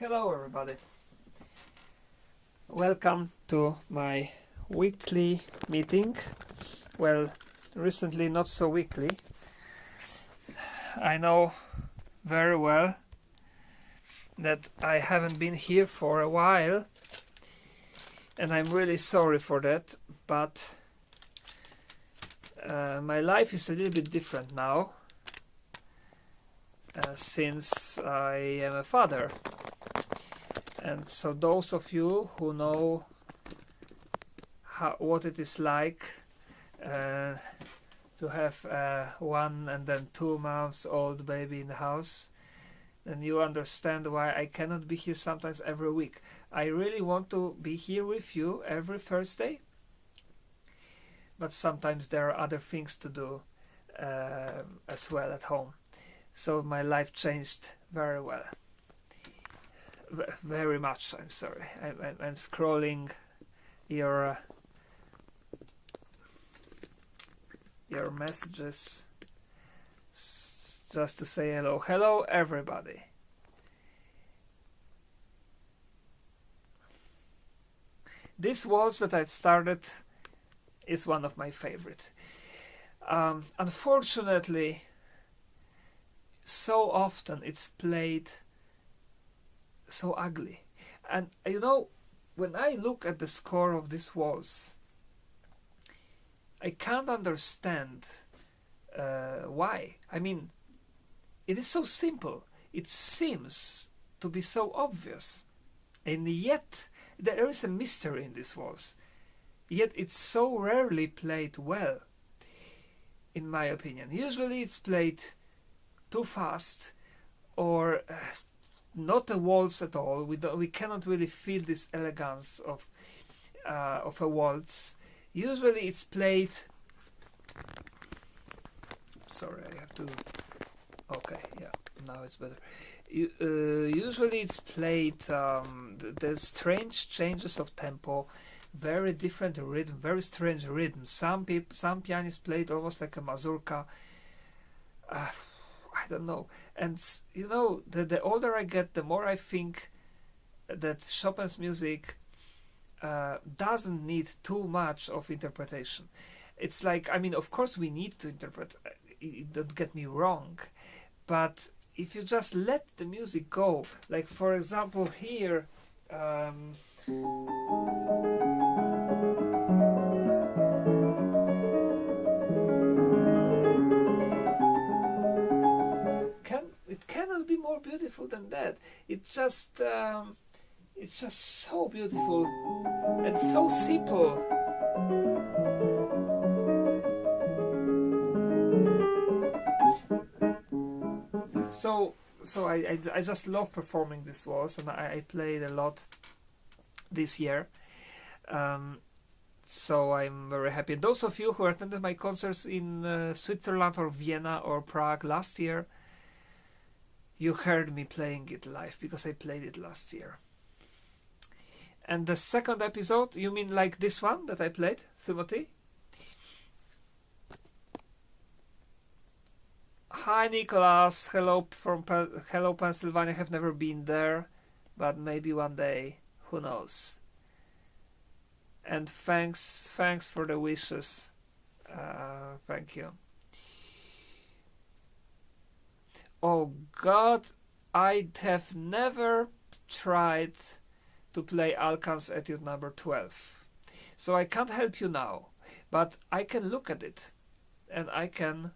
Hello everybody. Welcome to my weekly meeting. Well, recently not so weekly. I know very well that I haven't been here for a while, and I'm really sorry for that, but my life is a little bit different now since I am a father. And so those of you who know what it is like to have a 1 and then 2 months old baby in the house, then you understand why I cannot be here sometimes every week. I really want to be here with you every Thursday, but sometimes there are other things to do as well at home. So my life changed very well. Very much. I'm sorry. I'm scrolling your messages just to say hello everybody. This waltz that I've started is one of my favorite. Unfortunately, so often it's played so ugly, and you know, when I look at the score of this waltz, I can't understand why. I mean, it is so simple, it seems to be so obvious, and yet there is a mystery in this waltz, yet it's so rarely played well, in my opinion. Usually it's played too fast, or not a waltz at all. We cannot really feel this elegance of a waltz. Usually it's played. Sorry, I have to. Okay, yeah, now it's better. Usually it's played. There's strange changes of tempo, very different rhythm, very strange rhythm. Some pianists play it almost like a mazurka. I don't know. And you know, the older I get, the more I think that Chopin's music doesn't need too much of interpretation. It's like, I mean, of course we need to interpret, don't get me wrong, but if you just let the music go, like for example here, it cannot be more beautiful than that. It's just so beautiful and so simple. So I just love performing this waltz, and I played a lot this year. So I'm very happy. Those of you who attended my concerts in Switzerland or Vienna or Prague last year, you heard me playing it live, because I played it last year. And the second episode, you mean like this one that I played, Timothy? Hi Nicholas, hello from hello Pennsylvania. Have never been there, but maybe one day, who knows. And thanks for the wishes. Thank you. Oh God, I have never tried to play Alkan's Etude number 12. So I can't help you now, but I can look at it and I can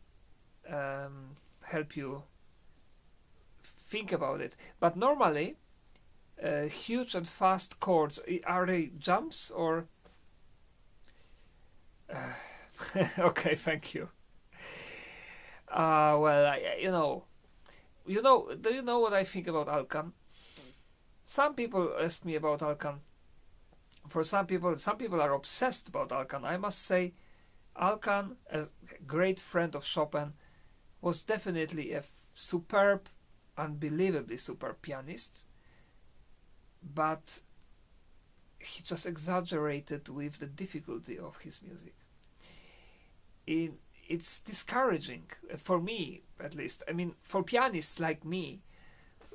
help you think about it. But normally, huge and fast chords, are they jumps or... okay, thank you. Well, do you know what I think about Alkan? Some people ask me about Alkan. For some people are obsessed about Alkan. I must say, Alkan, a great friend of Chopin, was definitely a superb, unbelievably superb pianist, but he just exaggerated with the difficulty of his music. It's discouraging, for me at least. I mean, for pianists like me,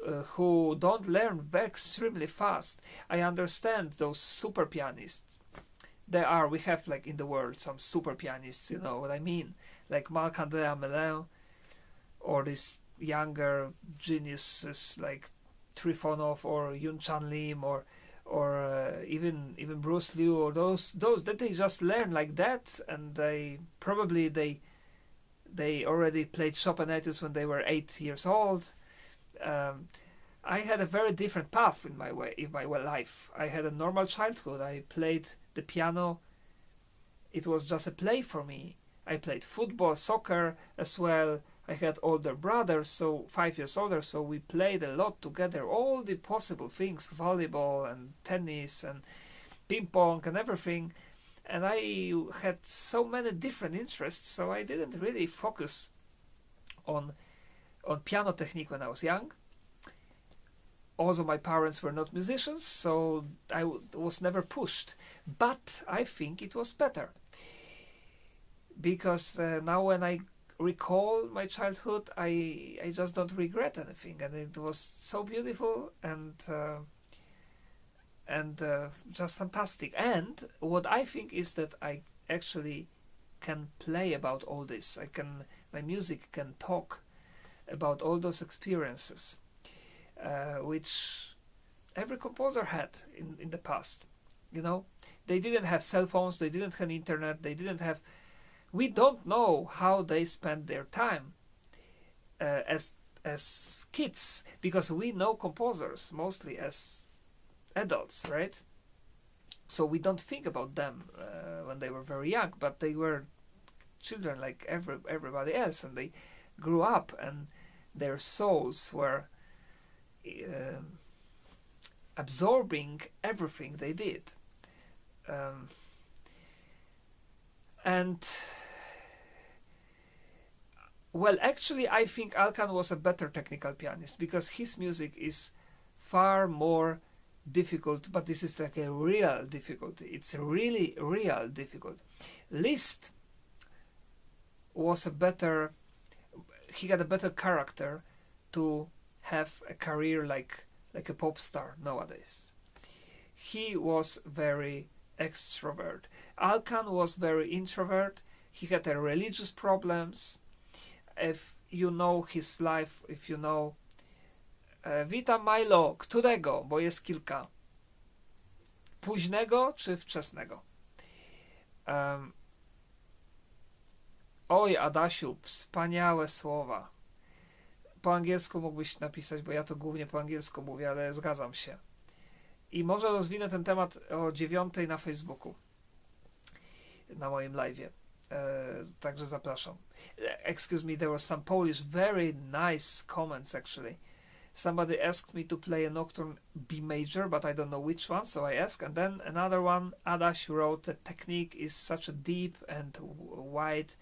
who don't learn very extremely fast. I understand those super pianists. We have like in the world some super pianists, you know what I mean, like Marc-André Hamelin, or these younger geniuses like Trifonov or Yun Chan Lim, or even Bruce Liu, or those that they just learn like that, and they already played Chopin etudes when they were 8 years old. I had a very different path in my life. I had a normal childhood. I played the piano. It was just a play for me. I played football, soccer as well. I had older brothers, so 5 years older, so we played a lot together, all the possible things, volleyball and tennis and ping pong and everything. And I had so many different interests, so I didn't really focus on piano technique when I was young. Also, my parents were not musicians, so I was never pushed. But I think it was better, because now when I recall my childhood, I just don't regret anything, and it was so beautiful and just fantastic. And what I think is that I actually can play about all this. My music can talk about all those experiences, which every composer had in the past. You know, they didn't have cell phones, they didn't have internet, we don't know how they spent their time as kids, because we know composers mostly as adults, right? So we don't think about them when they were very young, but they were children like everybody else, and they grew up, and their souls were absorbing everything they did. Well, actually, I think Alkan was a better technical pianist, because his music is far more difficult, but this is like a real difficulty. It's a really real difficult. Liszt he had a better character to have a career like a pop star nowadays. He was very extrovert. Alkan was very introvert. He had religious problems. If you know his life, if you know witam Milo, którego, bo jest kilka. Późnego czy wczesnego? Oj, Adasiu, wspaniałe słowa. Po angielsku mógłbyś napisać, bo ja to głównie po angielsku mówię, ale zgadzam się. I może rozwinę ten temat o 9:00 na Facebooku, na moim live'ie. Także zapraszam. Excuse me, there was some Polish, very nice comments actually. Somebody asked me to play a Nocturne B major, but I don't know which one, so I asked. And then another one, Adaś wrote that technique is such a deep and wide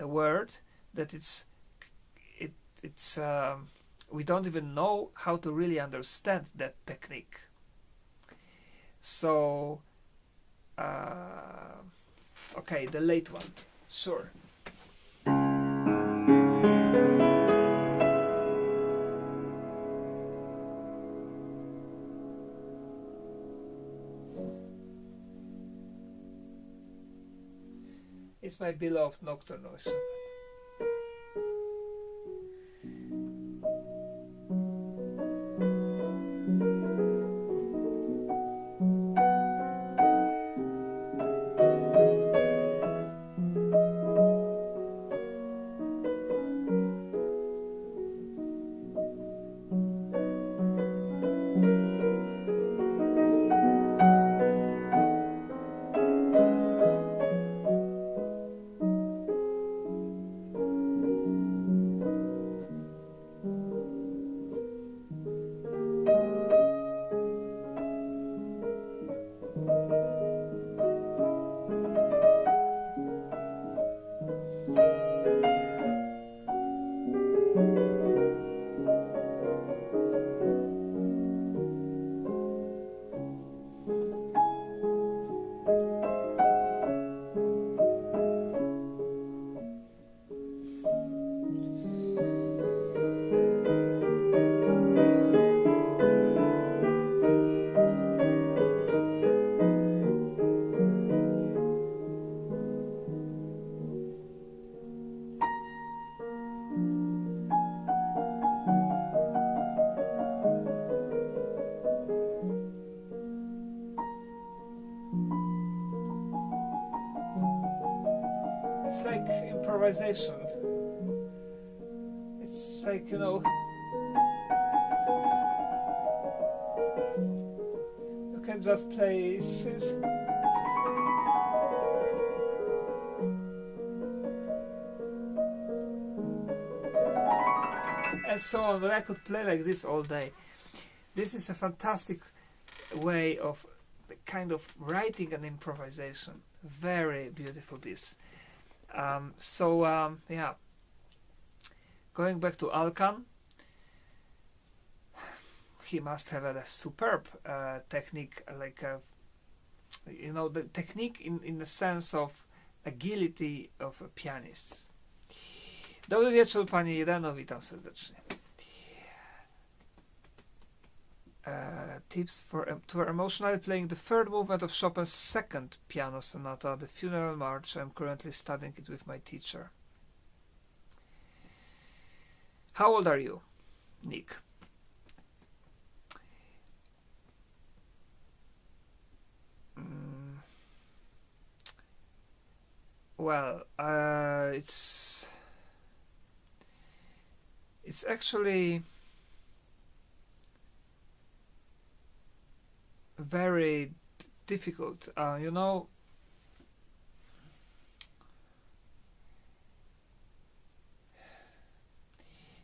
word that it's we don't even know how to really understand that technique. So okay, the late one, sure. It's my beloved Nocturne. It's like improvisation. It's like, you know, you can just play and so on, but I could play like this all day. This is a fantastic way of kind of writing an improvisation. Very beautiful piece. Yeah, going back to Alkan, he must have a superb technique, like you know, the technique in the sense of agility of pianists. Dobry wieczór, Pani Ireno, witam serdecznie. Tips for emotionally playing the third movement of Chopin's second piano sonata, the Funeral March. I'm currently studying it with my teacher. How old are you, Nick? Well, it's actually very difficult. You know,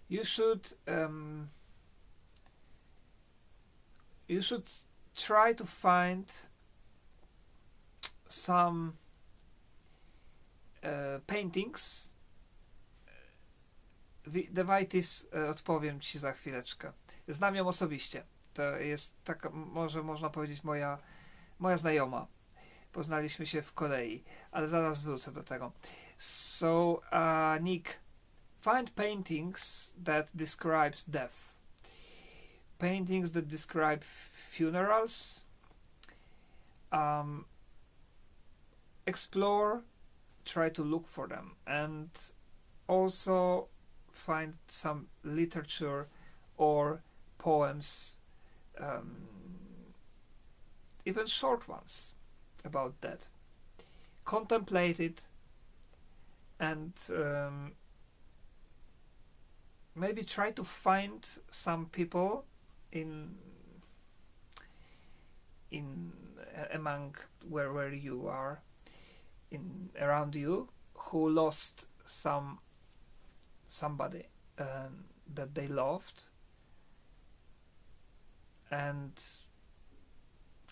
you should try to find some paintings. Devaitis, odpowiem Ci za chwileczkę. Znam ją osobiście. To jest taka, może można powiedzieć, moja znajoma. Poznaliśmy się w Korei, ale zaraz wrócę do tego. So, Nick, find paintings that describes death. Paintings that describe funerals. Explore, try to look for them, and also find some literature or poems, even short ones, about that. Contemplate it, and maybe try to find some people among where you are, around you, who lost somebody that they loved, and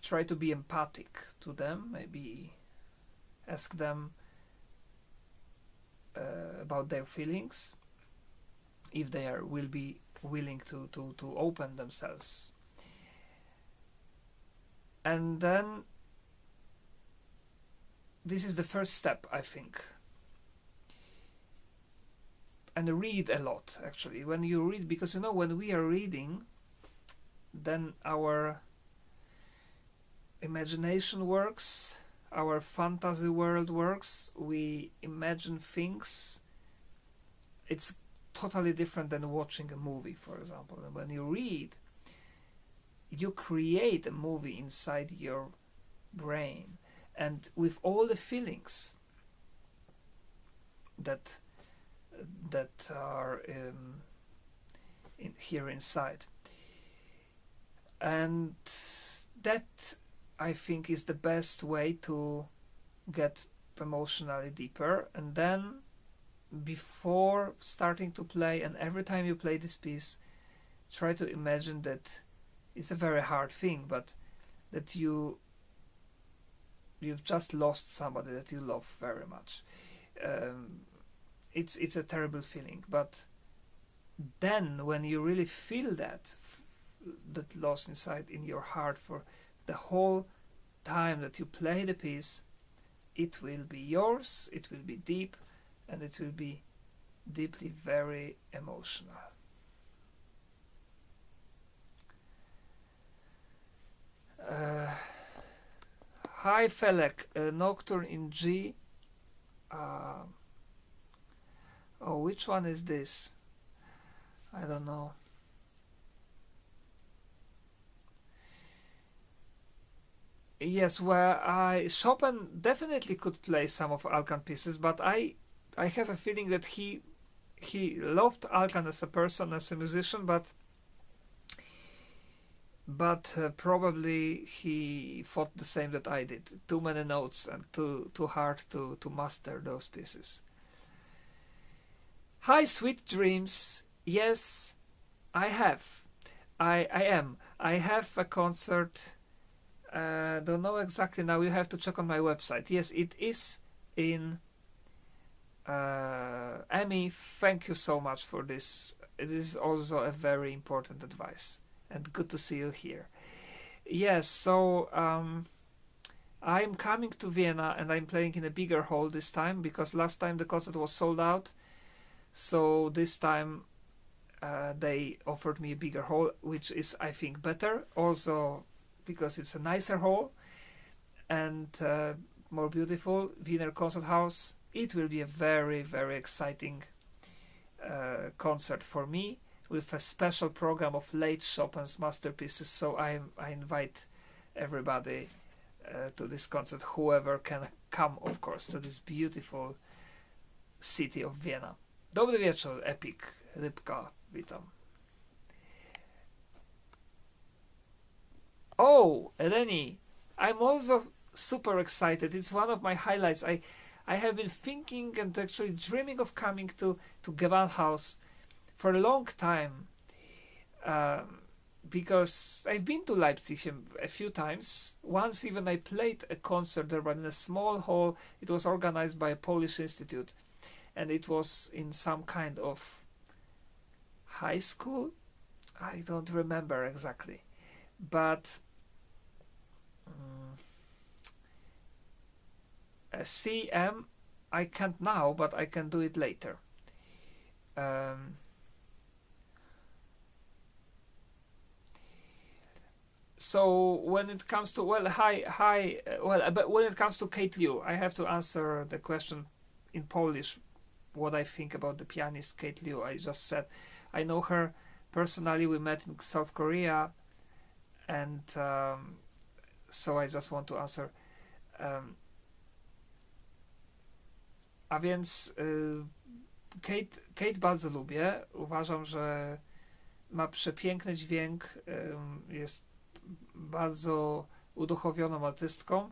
try to be empathic to them. Maybe ask them about their feelings, if they will be willing to open themselves. And then this is the first step, I think. And read a lot, actually. When you read, because you know, when we are reading, then our imagination works, our fantasy world works, we imagine things. It's totally different than watching a movie, for example. And when you read, you create a movie inside your brain, and with all the feelings that are here inside. And that, I think, is the best way to get emotionally deeper. And then, before starting to play, and every time you play this piece, try to imagine that it's a very hard thing, but that you've just lost somebody that you love very much. It's a terrible feeling, but then when you really feel that loss inside in your heart for the whole time that you play the piece, it will be yours, it will be deep, and it will be deeply very emotional. Hi Felek, Nocturne in G. Oh, which one is this? I don't know. Yes, well, Chopin definitely could play some of Alkan pieces, but I I have a feeling that he loved Alkan as a person, as a musician, but probably he thought the same that I did. Too many notes and too hard to master those pieces. Hi, sweet dreams. Yes, I have. I am. I have a concert. Don't know exactly now. You have to check on my website. Yes, it is in. Amy, thank you so much for this. It is also a very important advice, and good to see you here. Yes, so I'm coming to Vienna, and I'm playing in a bigger hall this time, because last time the concert was sold out. So this time they offered me a bigger hall, which is, I think, better. Also because it's a nicer hall and more beautiful. Wiener Concert House. It will be a very, very exciting concert for me, with a special program of late Chopin's masterpieces. So I invite everybody to this concert, whoever can come, of course, to this beautiful city of Vienna. Dobry wieczór, Epic, Rybka, witam. Oh, Eleni, I'm also super excited. It's one of my highlights. I have been thinking and actually dreaming of coming to Gewandhaus for a long time, because I've been to Leipzig a few times. Once even I played a concert there, but in a small hall. It was organized by a Polish institute, and it was in some kind of high school. I don't remember exactly, but CM I can't now, but I can do it later. So when it comes to but when it comes to Kate Liu, I have to answer the question in Polish. What I think about the pianist Kate Liu. I just said I know her personally. We met in South Korea, and so I just want to answer. A więc Kate bardzo lubię. Uważam, że ma przepiękny dźwięk. Jest bardzo uduchowioną artystką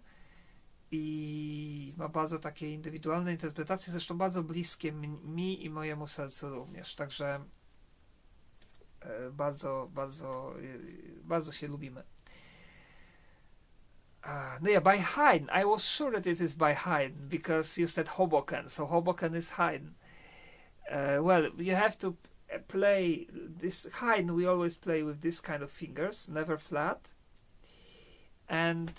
i ma bardzo takie indywidualne interpretacje, zresztą bardzo bliskie mi i mojemu sercu również. Także bardzo się lubimy. No yeah, by Haydn. I was sure that it is by Haydn because you said Hoboken, so Hoboken is Haydn. Well, you have to play this Haydn. We always play with this kind of fingers, never flat, and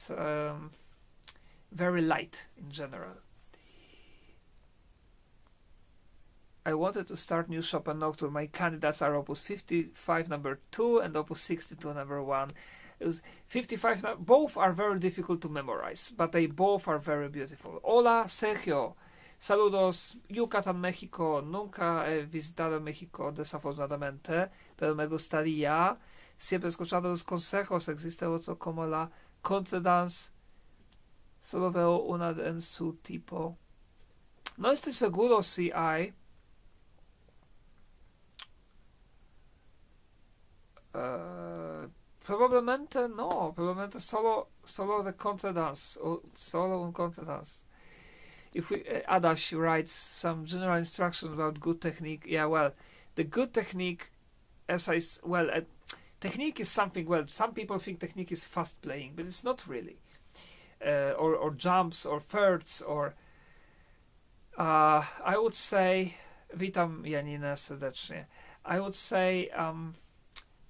very light in general. I wanted to start new Chopin Nocturne. My candidates are Opus 55 number 2 and Opus 62 number 1. It was 55. Both are very difficult to memorize, but they both are very beautiful. Hola, Sergio. Saludos, Yucatán, México. Nunca he visitado México, desafortunadamente, pero me gustaría. Siempre he escuchado los consejos. Existe otro como la Contredance. Solo veo una en su tipo. No estoy seguro si hay. Probablemente no, probablemente solo the Contredance, solo un Contredance. If we, Adash writes some general instructions about good technique. Yeah, well, the good technique, technique is something. Well, some people think technique is fast playing, but it's not really. Or jumps, or thirds, or I would say, witam Janinę serdecznie. I would say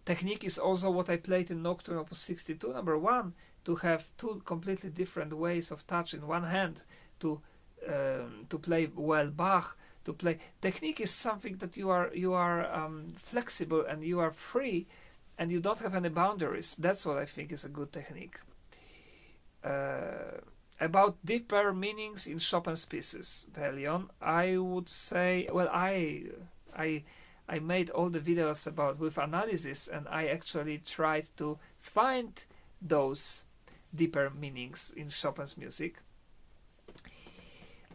technique is also what I played in Nocturne Opus 62 number 1, to have two completely different ways of touch in one hand, to play well Bach, to play. Technique is something that you are flexible and you are free, and you don't have any boundaries. That's what I think is a good technique. About deeper meanings in Chopin's pieces, Delion, I would say, well, I made all the videos with analysis, and I actually tried to find those deeper meanings in Chopin's music.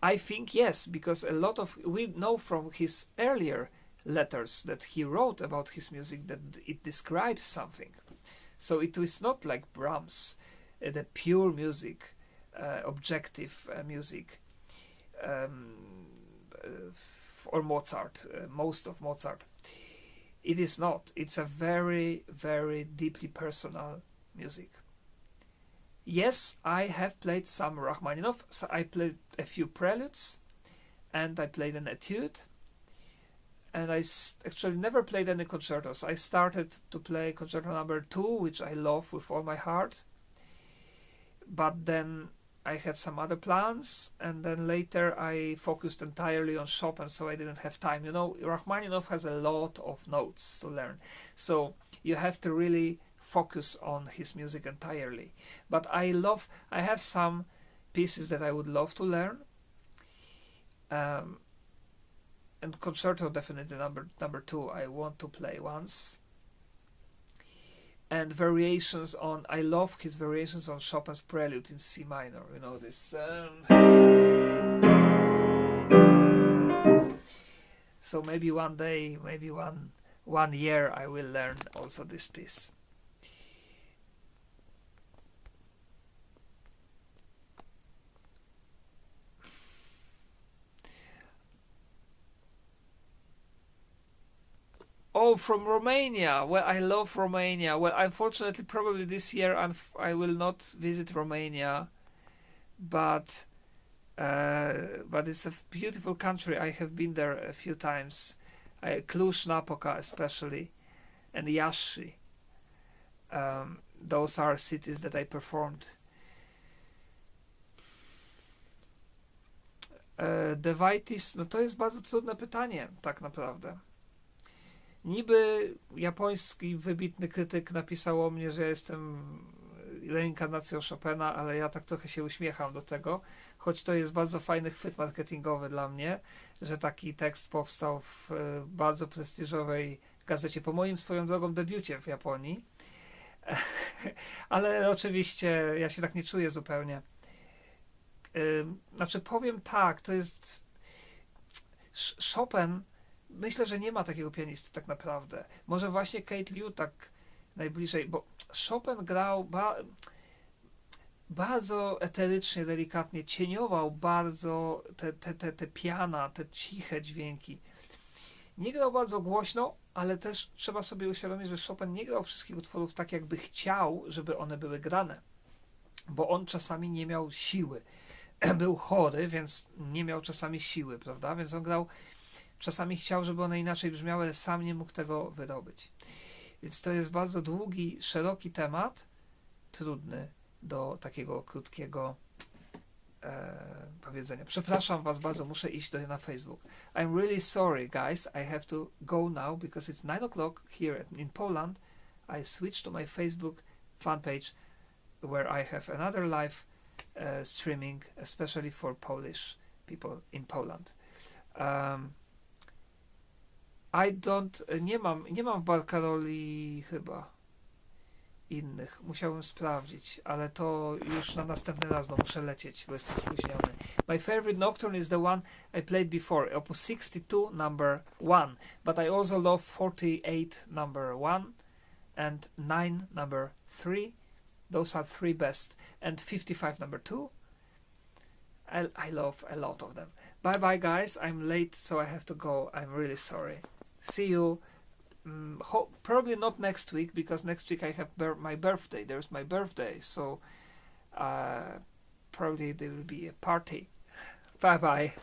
I think yes, because a lot of, we know from his earlier letters that he wrote about his music that it describes something. So it is not like Brahms, the pure music, objective music, or Mozart, most of Mozart. It is not. It's a very, very deeply personal music. Yes, I have played some Rachmaninov. So I played a few preludes, and I played an etude. And I actually never played any concertos. I started to play concerto number 2, which I love with all my heart. But then I had some other plans, and then later I focused entirely on Chopin, so I didn't have time. You know, Rachmaninov has a lot of notes to learn, so you have to really focus on his music entirely. But I have some pieces that I would love to learn. And concerto definitely number 2 I want to play once. And variations on, I love his variations on Chopin's Prelude in C minor. You know this. So maybe one day, maybe one year, I will learn also this piece. Oh, from Romania. Well, I love Romania. Well, unfortunately, probably this year I will not visit Romania, but it's a beautiful country. I have been there a few times. Cluj-Napoca especially, and Iași. Those are cities that I performed. Devaitis, no to jest bardzo trudne pytanie, tak naprawdę. Niby japoński wybitny krytyk napisał o mnie, że ja jestem reinkarnacją Chopina, ale ja tak trochę się uśmiecham do tego, choć to jest bardzo fajny chwyt marketingowy dla mnie, że taki tekst powstał w bardzo prestiżowej gazecie, po moim swoją drogą debiucie w Japonii. Ale oczywiście ja się tak nie czuję zupełnie. Znaczy powiem tak, to jest Chopin. Myślę, że nie ma takiego pianisty tak naprawdę. Może właśnie Kate Liu tak najbliżej, bo Chopin grał bardzo eterycznie, delikatnie, cieniował bardzo te piana, te ciche dźwięki. Nie grał bardzo głośno, ale też trzeba sobie uświadomić, że Chopin nie grał wszystkich utworów tak, jakby chciał, żeby one były grane. Bo on czasami nie miał siły. Był chory, więc nie miał czasami siły, prawda? Więc on grał, czasami chciał, żeby one inaczej brzmiały, ale sam nie mógł tego wydobyć. Więc to jest bardzo długi, szeroki temat, trudny do takiego krótkiego powiedzenia. Przepraszam was bardzo, muszę iść na Facebook. I'm really sorry, guys. I have to go now because it's 9 o'clock here in Poland. I switched to my Facebook fan page where I have another live streaming, especially for Polish people in Poland. Nie mam w Barkaroli chyba innych. Musiałbym sprawdzić, ale to już na następny raz, bo muszę lecieć, bo jestem spóźniony. My favorite Nocturne is the one I played before, Opus 62 number 1, but I also love 48 number 1 and 9 number 3. Those are 3 best, and 55 number 2. I love a lot of them. Bye bye guys, I'm late, so I have to go. I'm really sorry. See you. Probably not next week, because next week I have my birthday. There's my birthday, so probably there will be a party. Bye bye.